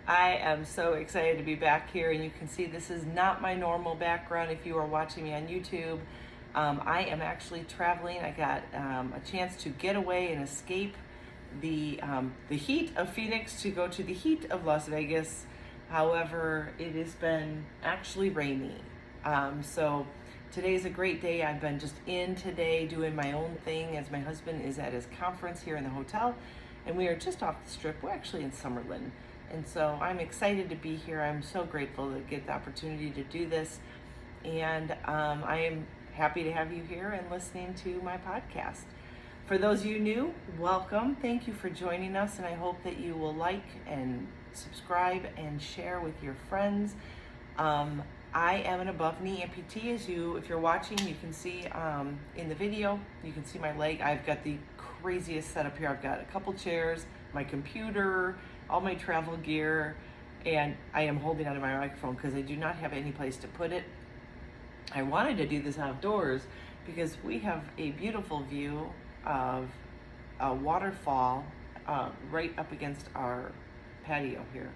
I am so excited to be back here, and you can see this is not my normal background if you are watching me on YouTube. I am actually traveling. I got a chance to get away and escape the heat of Phoenix to go to the heat of Las Vegas. However, it has been actually rainy. So today's a great day. I've been just in today doing my own thing as my husband is at his conference here in the hotel, and we are just off the strip. We're actually in Summerlin. And so I'm excited to be here. I'm so grateful to get the opportunity to do this. And I am happy to have you here and listening to my podcast. For those of you new, welcome. Thank you for joining us. And I hope that you will like and subscribe and share with your friends. I am an above knee amputee. If you're watching, you can see in the video, you can see my leg. I've got the craziest setup here. I've got a couple chairs, my computer, all my travel gear, and I am holding onto my microphone because I do not have any place to put it. I wanted to do this outdoors because we have a beautiful view of a waterfall right up against our patio here.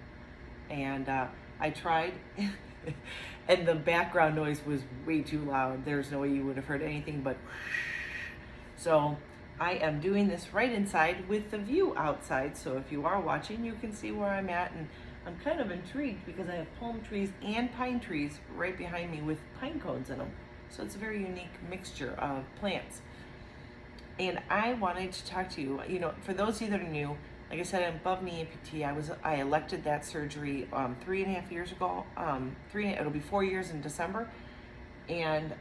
And I tried, and the background noise was way too loud. There's no way you would have heard anything but so I am doing this right inside with the view outside, so if you are watching, you can see where I'm at, and I'm kind of intrigued because I have palm trees and pine trees right behind me with pine cones in them. So it's a very unique mixture of plants. And I wanted to talk to you, for those of you that are new, like I said, I'm above knee amputee. I elected that surgery 3.5 years ago. It'll be 4 years in December. And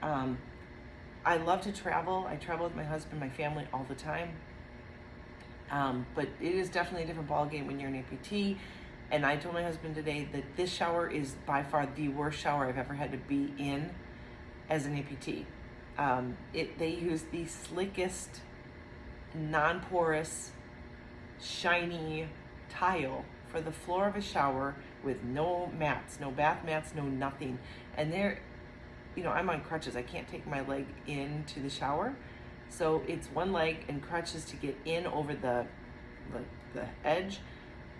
I love to travel. I travel with my husband, my family all the time. But it is definitely a different ballgame when you're an amputee. And I told my husband today that this shower is by far the worst shower I've ever had to be in as an amputee. They use the slickest, non-porous, shiny tile for the floor of a shower with no mats, no bath mats, no nothing. And I'm on crutches. I can't take my leg into the shower. So it's one leg and crutches to get in over the edge.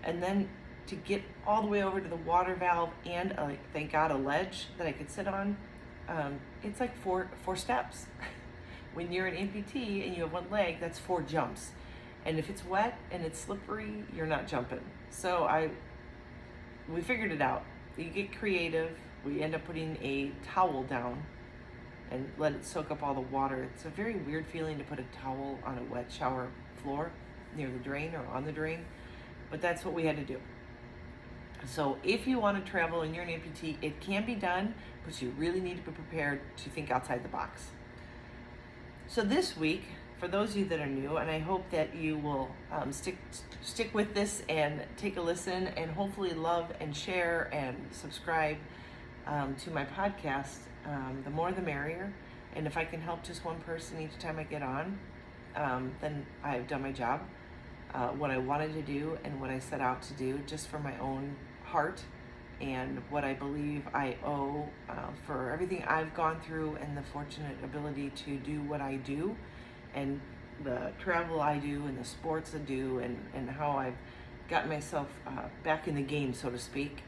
And then to get all the way over to the water valve and thank God a ledge that I could sit on. It's like four steps. When you're an amputee and you have one leg, that's 4 jumps. And if it's wet and it's slippery, you're not jumping. So we figured it out. You get creative. We end up putting a towel down and let it soak up all the water. It's a very weird feeling to put a towel on a wet shower floor near the drain or on the drain, but that's what we had to do. So if you want to travel and you're an amputee, it can be done, but you really need to be prepared to think outside the box. So this week, for those of you that are new, and I hope that you will stick with this and take a listen and hopefully love and share and subscribe to my podcast, the more the merrier. And if I can help just one person each time I get on, then I've done my job. What I wanted to do and what I set out to do just for my own heart and what I believe I owe for everything I've gone through and the fortunate ability to do what I do and the travel I do and the sports I do and how I've gotten myself back in the game, so to speak.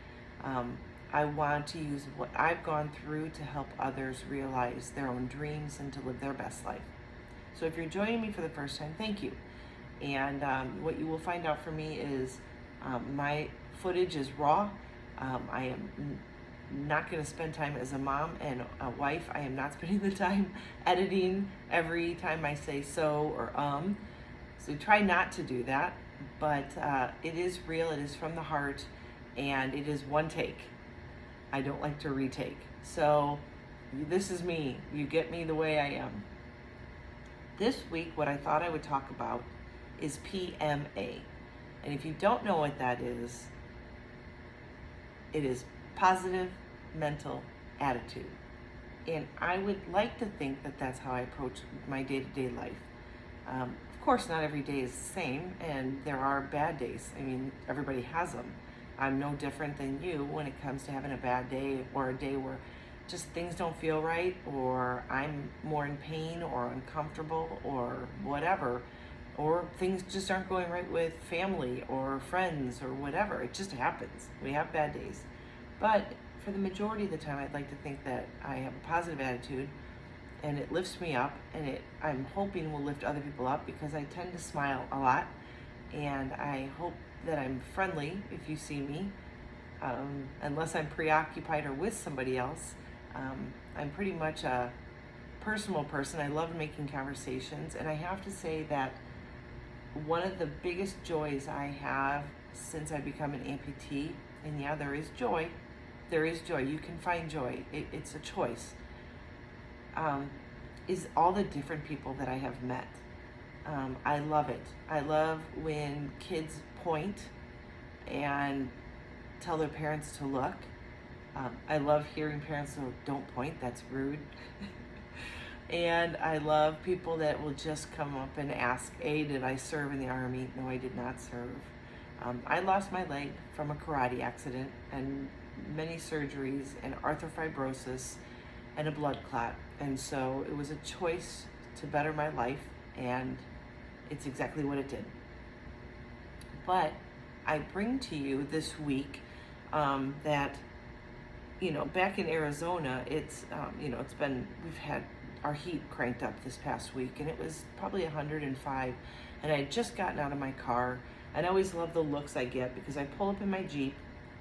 I want to use what I've gone through to help others realize their own dreams and to live their best life. So if you're joining me for the first time, thank you. And what you will find out from me is my footage is raw. I am not going to spend time as a mom and a wife. I am not spending the time editing every time I say so or So try not to do that. But it is real. It is from the heart. And it is one take. I don't like to retake. So this is me. You get me the way I am. This week, what I thought I would talk about is PMA. And if you don't know what that is, it is positive mental attitude. And I would like to think that that's how I approach my day-to-day life. Of course, not every day is the same, and there are bad days. I mean, everybody has them. I'm no different than you when it comes to having a bad day or a day where just things don't feel right or I'm more in pain or uncomfortable or whatever. or things just aren't going right with family or friends or whatever. It just happens. We have bad days. But for the majority of the time, I'd like to think that I have a positive attitude and it lifts me up, and I'm hoping will lift other people up, because I tend to smile a lot, and I hope that I'm friendly if you see me, unless I'm preoccupied or with somebody else. I'm pretty much a personal person. I love making conversations, and I have to say that one of the biggest joys I have since I become an amputee, and yeah, there is joy, you can find joy, it's a choice, is all the different people that I have met. I love it. I love when kids point and tell their parents to look. I love hearing parents say, don't point, that's rude. And I love people that will just come up and ask, did I serve in the Army? No, I did not serve. I lost my leg from a karate accident and many surgeries and arthrofibrosis and a blood clot. And so it was a choice to better my life, and it's exactly what it did. But I bring to you this week that, back in Arizona, it's we've had our heat cranked up this past week, and it was probably 105, and I had just gotten out of my car. And I always love the looks I get because I pull up in my Jeep.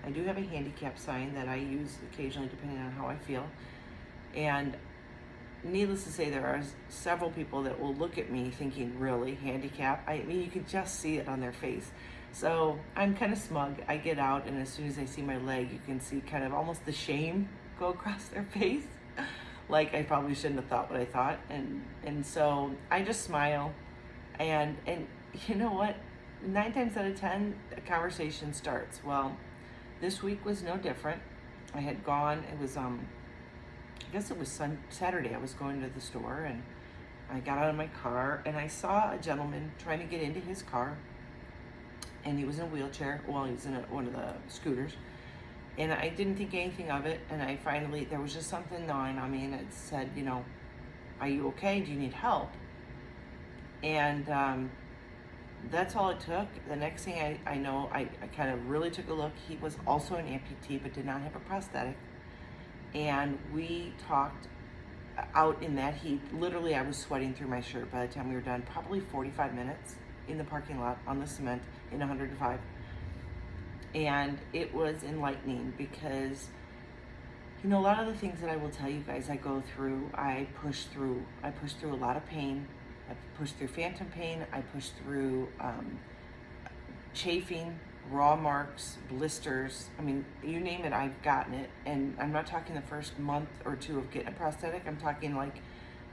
I do have a handicap sign that I use occasionally depending on how I feel. And needless to say, there are several people that will look at me thinking, really, handicap? I mean, you could just see it on their face. So I'm kind of smug. I get out, and as soon as I see my leg, you can see kind of almost the shame go across their face. Like I probably shouldn't have thought what I thought. And so I just smile. And you know what? 9 times out of 10, a conversation starts. Well, this week was no different. I had gone, it was, I guess it was Saturday, I was going to the store, and I got out of my car, and I saw a gentleman trying to get into his car, and he was in a wheelchair. Well, he was in one of the scooters, and I didn't think anything of it, and I finally, there was just something gnawing on me, and it said, are you okay? Do you need help? And that's all it took. The next thing I know, I kind of really took a look. He was also an amputee, but did not have a prosthetic. And we talked out in that heat. Literally, I was sweating through my shirt by the time we were done. Probably 45 minutes in the parking lot on the cement in 105. And it was enlightening because, a lot of the things that I will tell you guys I go through, I push through. I push through a lot of pain. I pushed through phantom pain. I pushed through chafing, raw marks, blisters. I mean, you name it, I've gotten it. And I'm not talking the first month or two of getting a prosthetic. I'm talking like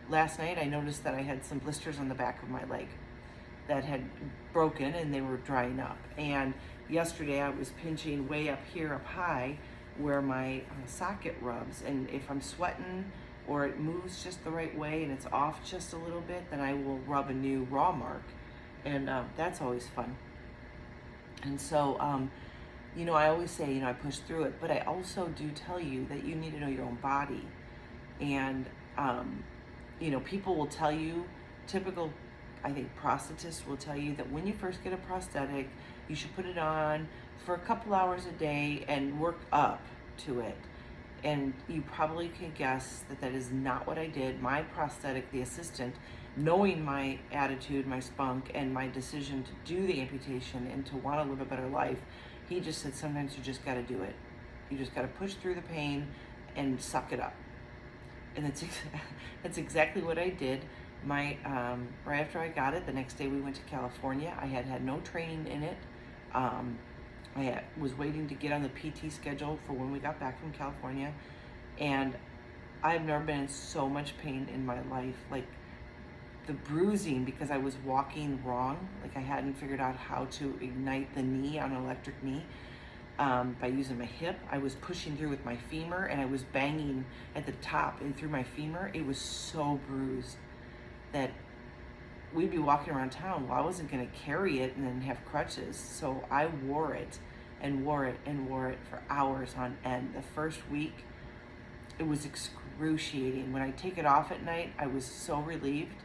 last night I noticed that I had some blisters on the back of my leg that had broken, and they were drying up. And yesterday I was pinching way up here, up high, where my socket rubs. And if I'm sweating, or it moves just the right way and it's off just a little bit, then I will rub a new raw mark. And that's always fun. And so, I always say, I push through it, but I also do tell you that you need to know your own body. And, people will tell you, typical, I think prosthetists will tell you that when you first get a prosthetic, you should put it on for a couple hours a day and work up to it. And you probably can guess that that is not what I did. My prosthetic, the assistant, knowing my attitude, my spunk, and my decision to do the amputation and to want to live a better life, he just said, sometimes you just got to do it. You just got to push through the pain and suck it up. And that's exactly what I did. Right after I got it, the next day we went to California. I had no training in it. I was waiting to get on the PT schedule for when we got back from California, and I've never been in so much pain in my life. Like the bruising, because I was walking wrong, like I hadn't figured out how to ignite the knee on an electric knee by using my hip. I was pushing through with my femur, and I was banging at the top and through my femur. It was so bruised that we'd be walking around town. Well, I wasn't going to carry it and then have crutches. So I wore it and wore it and wore it for hours on end. The first week, it was excruciating. When I take it off at night, I was so relieved.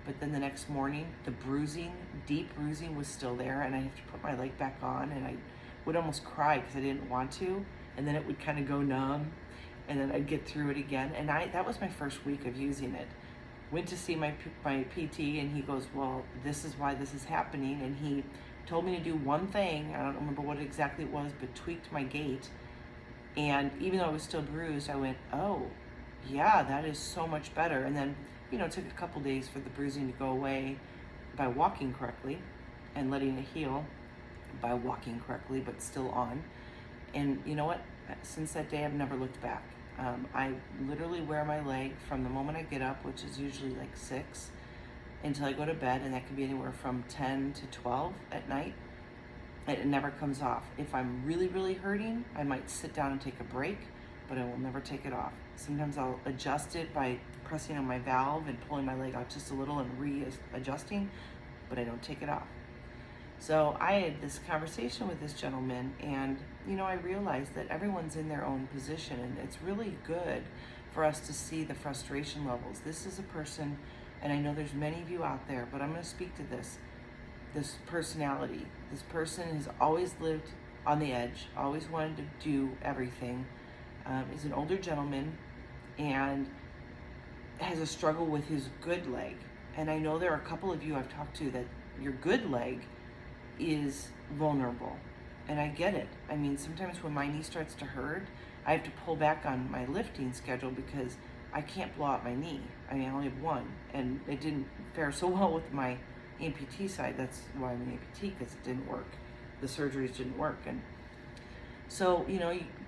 But then the next morning, the bruising, deep bruising was still there, and I have to put my leg back on, and I would almost cry because I didn't want to, and then it would kind of go numb, and then I'd get through it again. And that was my first week of using it. Went to see my PT, and he goes, well, this is why this is happening, and he told me to do one thing. I don't remember what exactly it was, but tweaked my gait. And even though I was still bruised, I went, oh, yeah, that is so much better. And then, it took a couple days for the bruising to go away by walking correctly and letting it heal by walking correctly, but still on. And you know what? Since that day, I've never looked back. I literally wear my leg from the moment I get up, which is usually like 6, until I go to bed, and that can be anywhere from 10 to 12 at night. It never comes off. If I'm really, really hurting, I might sit down and take a break, but I will never take it off. Sometimes I'll adjust it by pressing on my valve and pulling my leg out just a little and readjusting, but I don't take it off. So I had this conversation with this gentleman, and I realized that everyone's in their own position, and it's really good for us to see the frustration levels. This is a person, and I know there's many of you out there, but I'm going to speak to this personality. This person has always lived on the edge, always wanted to do everything. Is an older gentleman and has a struggle with his good leg. And I know there are a couple of you I've talked to that your good leg is vulnerable. And I get it. I mean, sometimes when my knee starts to hurt, I have to pull back on my lifting schedule because I can't blow out my knee. I mean, I only have one, and it didn't fare so well with my amputee side. That's why I'm an amputee, because it didn't work. The surgeries didn't work. And so,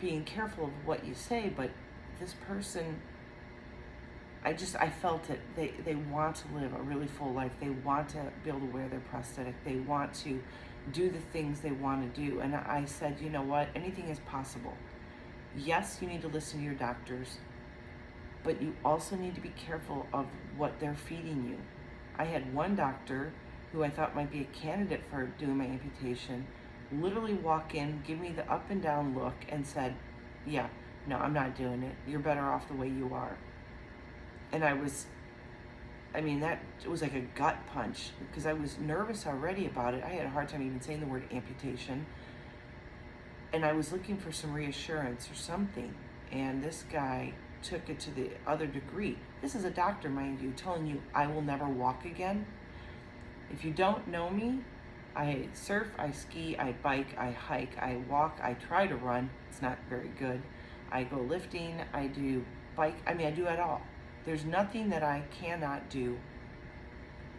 being careful of what you say, but this person, I felt it. They want to live a really full life. They want to be able to wear their prosthetic. They want to do the things they want to do. And I said, you know what? Anything is possible. Yes, you need to listen to your doctors, but you also need to be careful of what they're feeding you. I had one doctor who I thought might be a candidate for doing my amputation literally walk in, give me the up and down look, and said, yeah, no, I'm not doing it. You're better off the way you are. And that was like a gut punch, because I was nervous already about it. I had a hard time even saying the word amputation. And I was looking for some reassurance or something. And this guy took it to the other degree. This is a doctor, mind you, telling you I will never walk again. If you don't know me, I surf, I ski, I bike, I hike, I walk, I try to run. It's not very good. I go lifting, I do bike. I do it all. There's nothing that I cannot do,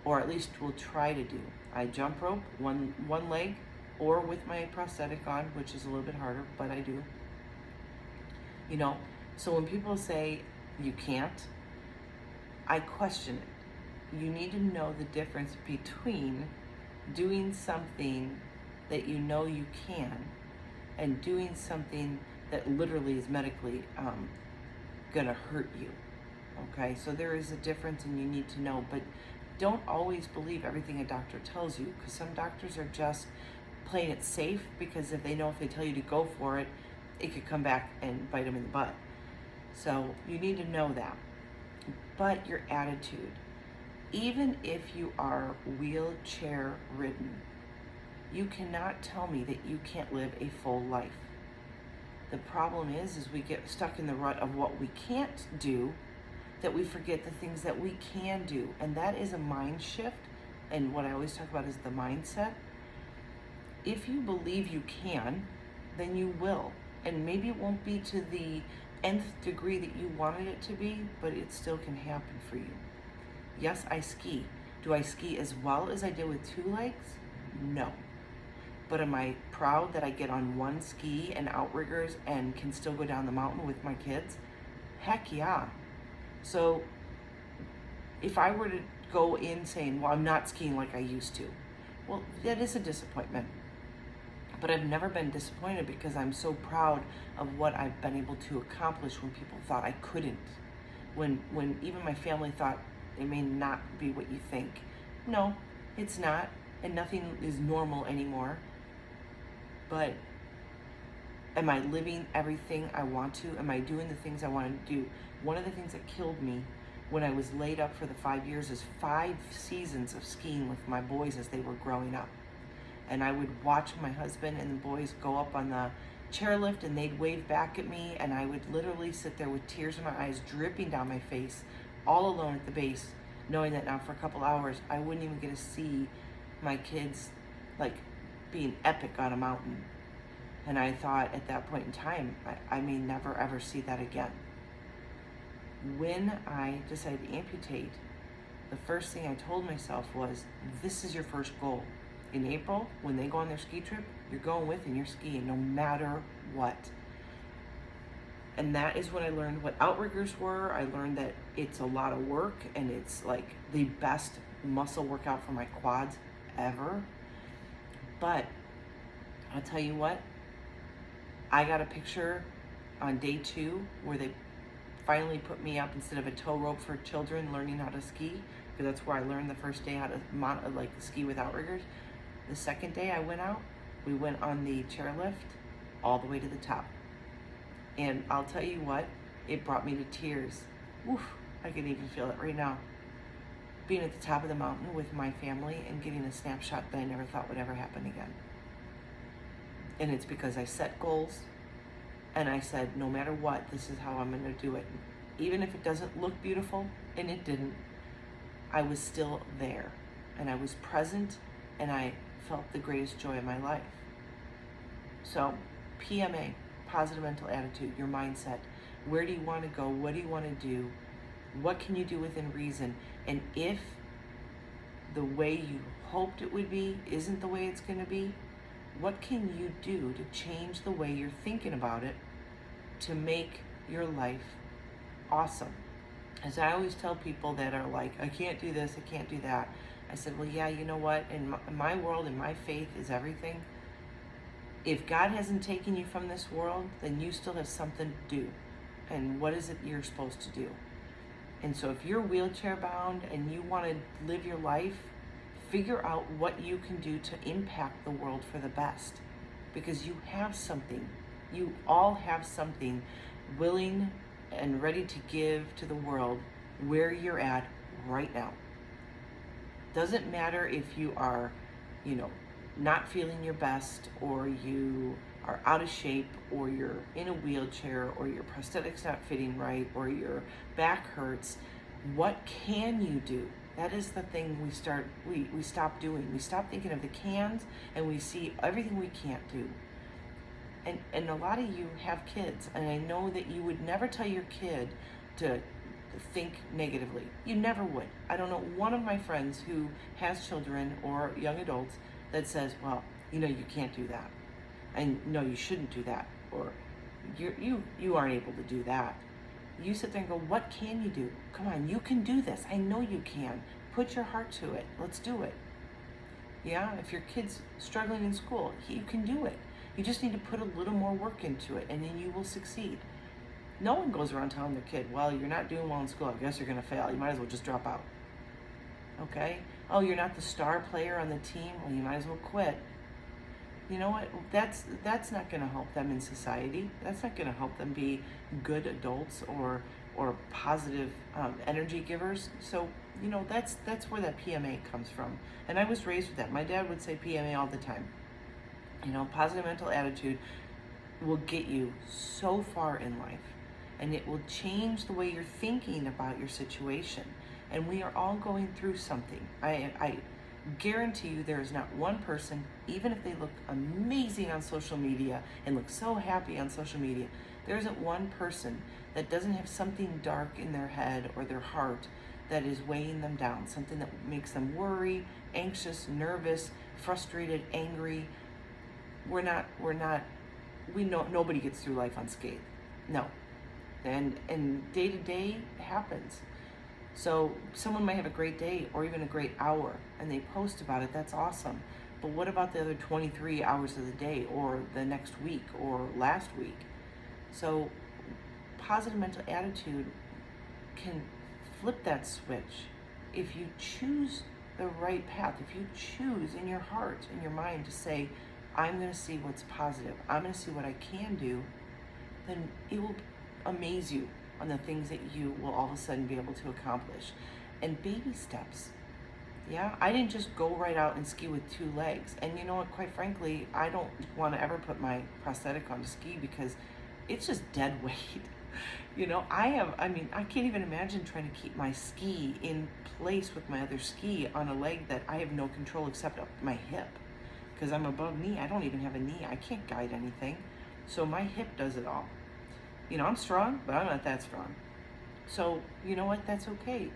or at least will try to do. I jump rope, one leg, or with my prosthetic on, which is a little bit harder, but I do. So when people say you can't, I question it. You need to know the difference between doing something that you know you can and doing something that literally is medically gonna hurt you. Okay, so there is a difference, and you need to know, but don't always believe everything a doctor tells you, because some doctors are just playing it safe, because if they tell you to go for it, it could come back and bite them in the butt. So you need to know that. But your attitude, even if you are wheelchair ridden, you cannot tell me that you can't live a full life. The problem is we get stuck in the rut of what we can't do, that we forget the things that we can do. And that is a mind shift. And what I always talk about is the mindset. If you believe you can, then you will. And maybe it won't be to the nth degree that you wanted it to be, but it still can happen for you. Yes, I ski. Do I ski as well as I did with 2 legs? No. But am I proud that I get on one ski and outriggers and can still go down the mountain with my kids? Heck yeah. So if I were to go in saying, well, I'm not skiing like I used to, well, that is a disappointment. But I've never been disappointed, because I'm so proud of what I've been able to accomplish when people thought I couldn't. When even my family thought it may not be what you think. No, it's not, and nothing is normal anymore. But am I living everything I want to? Am I doing the things I want to do? One of the things that killed me when I was laid up for the 5 years is 5 seasons of skiing with my boys as they were growing up. And I would watch my husband and the boys go up on the chairlift and they'd wave back at me, and I would literally sit there with tears in my eyes dripping down my face, all alone at the base, knowing that now for a couple hours I wouldn't even get to see my kids like being epic on a mountain. And I thought at that point in time, I may never ever see that again. When I decided to amputate, the first thing I told myself was, this is your first goal. In April, when they go on their ski trip, you're going with and you're skiing no matter what. And that is when I learned what outriggers were. I learned that it's a lot of work and it's like the best muscle workout for my quads ever. But I'll tell you what, I got a picture on day 2 where they finally put me up instead of a tow rope for children learning how to ski, because that's where I learned the first day how to ski with outriggers. The second day I went out, we went on the chairlift all the way to the top. And I'll tell you what, it brought me to tears. Woof, I can even feel it right now. Being at the top of the mountain with my family and getting a snapshot that I never thought would ever happen again. And it's because I set goals and I said, no matter what, this is how I'm gonna do it. Even if it doesn't look beautiful, and it didn't, I was still there and I was present and I felt the greatest joy of my life. So PMA, positive mental attitude, your mindset. Where do you want to go? What do you want to do? What can you do within reason? And if the way you hoped it would be isn't the way it's going to be, what can you do to change the way you're thinking about it to make your life awesome? As I always tell people that are like, I can't do this, I can't do that. I said, well, yeah, you know what? In my world, and my faith is everything. If God hasn't taken you from this world, then you still have something to do. And what is it you're supposed to do? And so if you're wheelchair bound and you want to live your life, figure out what you can do to impact the world for the best. Because you have something. You all have something willing and ready to give to the world where you're at right now. Doesn't matter if you are, not feeling your best, or you are out of shape, or you're in a wheelchair, or your prosthetic's not fitting right, or your back hurts. What can you do? That is the thing we stop doing. We stop thinking of the cans and we see everything we can't do. And a lot of you have kids, and I know that you would never tell your kid to think negatively. You never would. I don't know one of my friends who has children or young adults that says, well, you can't do that. And no, you shouldn't do that. Or you aren't able to do that. You sit there and go, what can you do? Come on, you can do this. I know you can. Put your heart to it. Let's do it. Yeah, if your kid's struggling in school, you can do it. You just need to put a little more work into it, and then you will succeed. No one goes around telling their kid, well, you're not doing well in school, I guess you're going to fail. You might as well just drop out. Okay? Oh, you're not the star player on the team? Well, you might as well quit. You know what? That's not going to help them in society. That's not going to help them be good adults or positive energy givers. So, that's where that PMA comes from. And I was raised with that. My dad would say PMA all the time. Positive mental attitude will get you so far in life, and it will change the way you're thinking about your situation. And we are all going through something. I guarantee you there is not one person, even if they look amazing on social media and look so happy on social media, there isn't one person that doesn't have something dark in their head or their heart that is weighing them down, something that makes them worry, anxious, nervous, frustrated, angry. We know nobody gets through life unscathed. No. And day to day happens. So someone might have a great day or even a great hour and they post about it. That's awesome. But what about the other 23 hours of the day or the next week or last week? So positive mental attitude can flip that switch if you choose the right path. If you choose in your heart, in your mind to say, I'm going to see what's positive, I'm going to see what I can do, then it will amaze you on the things that you will all of a sudden be able to accomplish. And baby steps. Yeah, I didn't just go right out and ski with 2 legs. And you know what, quite frankly, I don't want to ever put my prosthetic on to ski because it's just dead weight. You know, I can't even imagine trying to keep my ski in place with my other ski on a leg that I have no control except up my hip. Because I'm above knee, I don't even have a knee. I can't guide anything. So my hip does it all. You know, I'm strong, but I'm not that strong. So, you know what, that's okay.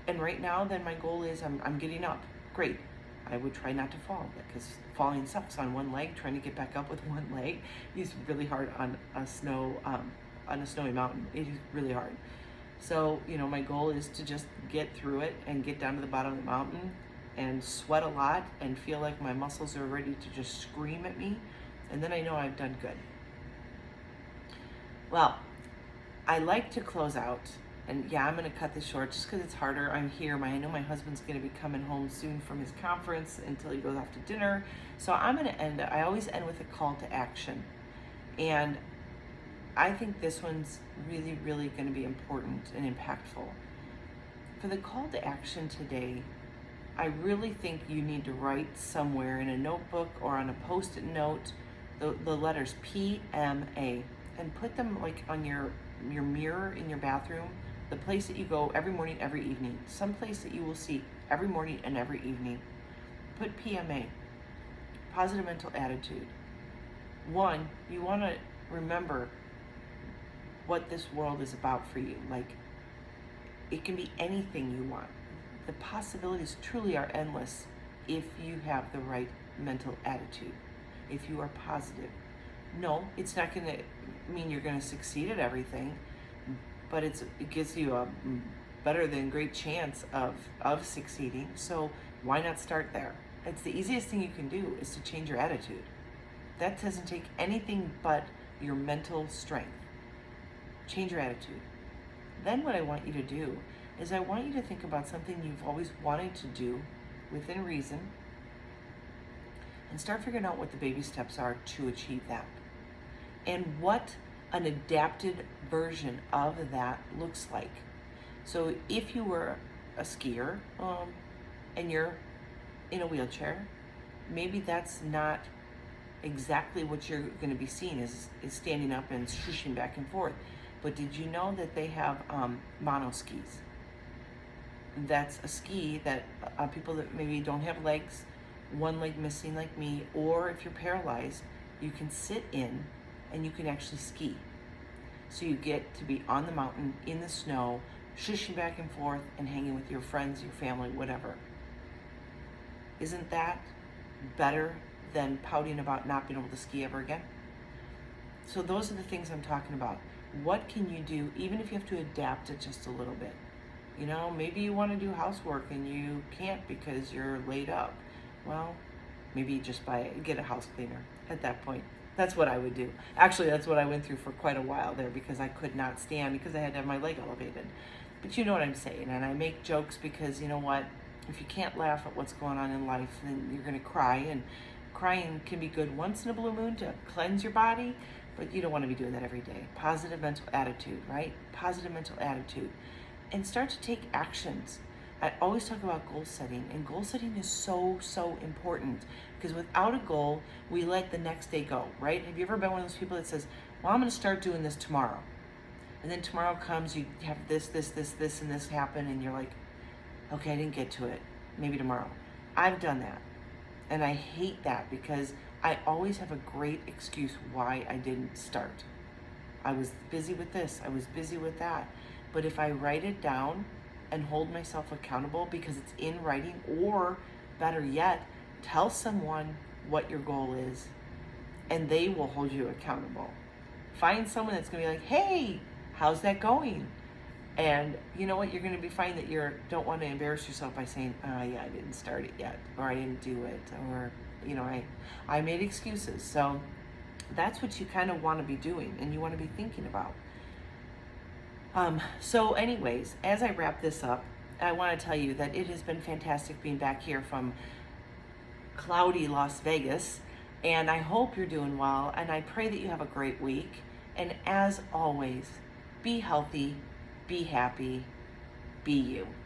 And right now, then my goal is I'm getting up. Great. I would try not to fall because falling sucks on one leg. Trying to get back up with one leg is really hard on a snowy mountain. It is really hard. So, you know, my goal is to just get through it and get down to the bottom of the mountain and sweat a lot and feel like my muscles are ready to just scream at me. And then I know I've done good. Well, I like to close out. And yeah, I'm going to cut this short just because it's harder. I'm here. I know my husband's going to be coming home soon from his conference until he goes off to dinner. So I'm going to end. I always end with a call to action. And I think this one's really, really going to be important and impactful. For the call to action today, I really think you need to write somewhere in a notebook or on a post-it note the letters PMA and put them like on your mirror in your bathroom. The place that you go every morning, every evening, some place that you will see every morning and every evening. Put PMA, positive mental attitude. 1, you want to remember what this world is about for you. Like, it can be anything you want. The possibilities truly are endless if you have the right mental attitude, if you are positive. No, it's not going to mean you're going to succeed at everything, but it gives you a better than great chance of succeeding. So why not start there? It's the easiest thing you can do is to change your attitude. That doesn't take anything but your mental strength. Change your attitude. Then what I want you to do is I want you to think about something you've always wanted to do within reason and start figuring out what the baby steps are to achieve that. And what an adapted version of that looks like. So if you were a skier and you're in a wheelchair, maybe that's not exactly what you're going to be seeing is standing up and swooshing back and forth. But did you know that they have mono skis? That's a ski that people that maybe don't have legs, one leg missing like me, or if you're paralyzed, you can sit in and you can actually ski. So you get to be on the mountain, in the snow, shushing back and forth and hanging with your friends, your family, whatever. Isn't that better than pouting about not being able to ski ever again? So those are the things I'm talking about. What can you do, even if you have to adapt it just a little bit? You know, maybe you want to do housework and you can't because you're laid up. Well, maybe just get a house cleaner at that point. That's what I would do. Actually, that's what I went through for quite a while there because I could not stand because I had to have my leg elevated. But you know what I'm saying. And I make jokes because, you know what, if you can't laugh at what's going on in life, then you're going to cry. And crying can be good once in a blue moon to cleanse your body, but you don't want to be doing that every day. Positive mental attitude, right? Positive mental attitude. And start to take actions. I always talk about goal setting, and goal setting is so, so important because without a goal, we let the next day go, right? Have you ever been one of those people that says, well, I'm going to start doing this tomorrow. And then tomorrow comes, you have this, and this happen, and you're like, okay, I didn't get to it. Maybe tomorrow. I've done that. And I hate that because I always have a great excuse why I didn't start. I was busy with this. I was busy with that. But if I write it down and hold myself accountable because it's in writing, or better yet, tell someone what your goal is and they will hold you accountable. Find someone that's going to be like, hey, how's that going? And you know what? You're going to be fine that you don't want to embarrass yourself by saying, oh yeah, I didn't start it yet, or I didn't do it, or, you know, I made excuses. So that's what you kind of want to be doing and you want to be thinking about. So anyways, as I wrap this up, I want to tell you that it has been fantastic being back here from cloudy Las Vegas, and I hope you're doing well, and I pray that you have a great week. And as always, Be healthy, be happy, be you.